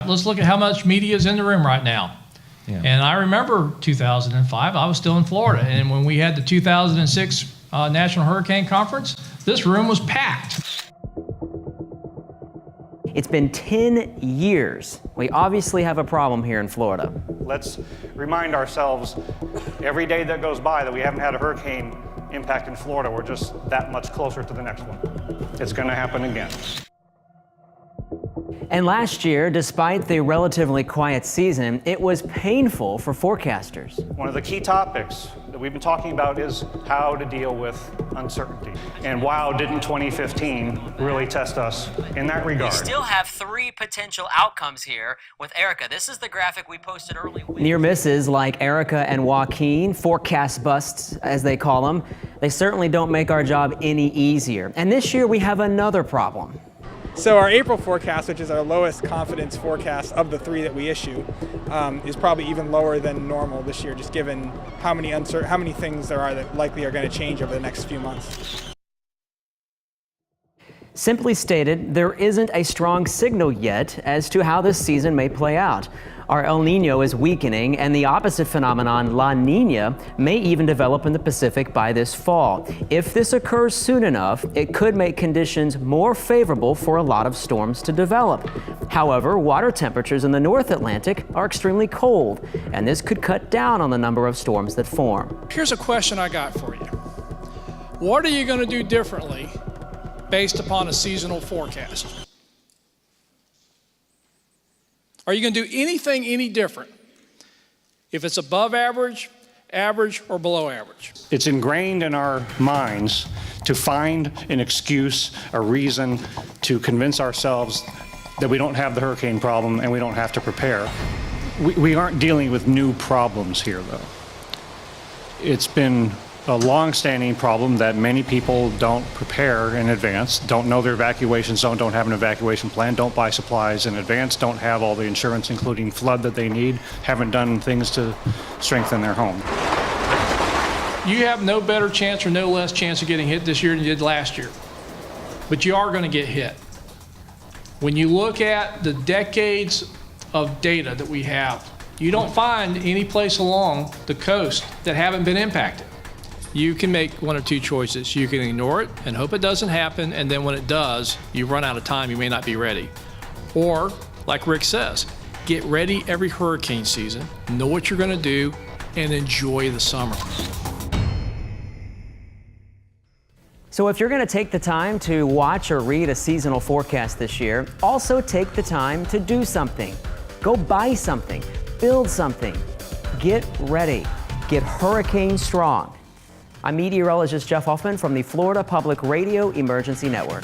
Let's look at how much media is in the room right now. Yeah. And I remember 2005, I was still in Florida, and when we had the 2006 National Hurricane Conference, this room was packed. It's been 10 years. We obviously have a problem here in Florida. Let's remind ourselves every day that goes by that we haven't had a hurricane impact in Florida, we're just that much closer to the next one. It's going to happen again. And last year, despite the relatively quiet season, it was painful for forecasters. One of the key topics that we've been talking about is how to deal with uncertainty. And wow, didn't 2015 really test us in that regard. We still have 3 potential outcomes here with Erica. This is the graphic we posted earlier. Near misses like Erica and Joaquin, forecast busts as they call them, they certainly don't make our job any easier. And this year we have another problem. So our April forecast, which is our lowest confidence forecast of the 3 that we issue, is probably even lower than normal this year, just given how many things there are that likely are going to change over the next few months. Simply stated, there isn't a strong signal yet as to how this season may play out. Our El Nino is weakening, and the opposite phenomenon, La Nina, may even develop in the Pacific by this fall. If this occurs soon enough, it could make conditions more favorable for a lot of storms to develop. However, water temperatures in the North Atlantic are extremely cold, and this could cut down on the number of storms that form. Here's a question I got for you. What are you going to do differently based upon a seasonal forecast? Are you going to do anything any different if it's above average, average, or below average? It's ingrained in our minds to find an excuse, a reason to convince ourselves that we don't have the hurricane problem and we don't have to prepare. We aren't dealing with new problems here, though. It's been a long-standing problem that many people don't prepare in advance, don't know their evacuation zone, don't have an evacuation plan, don't buy supplies in advance, don't have all the insurance, including flood, that they need, haven't done things to strengthen their home. You have no better chance or no less chance of getting hit this year than you did last year, but you are going to get hit. When you look at the decades of data that we have, you don't find any place along the coast that haven't been impacted. You can make one of 2 choices. You can ignore it and hope it doesn't happen, and then when it does, you run out of time, you may not be ready. Or, like Rick says, get ready every hurricane season, know what you're going to do, and enjoy the summer. So if you're going to take the time to watch or read a seasonal forecast this year, also take the time to do something. Go buy something, build something, get ready, get hurricane strong. I'm meteorologist Jeff Hoffman from the Florida Public Radio Emergency Network.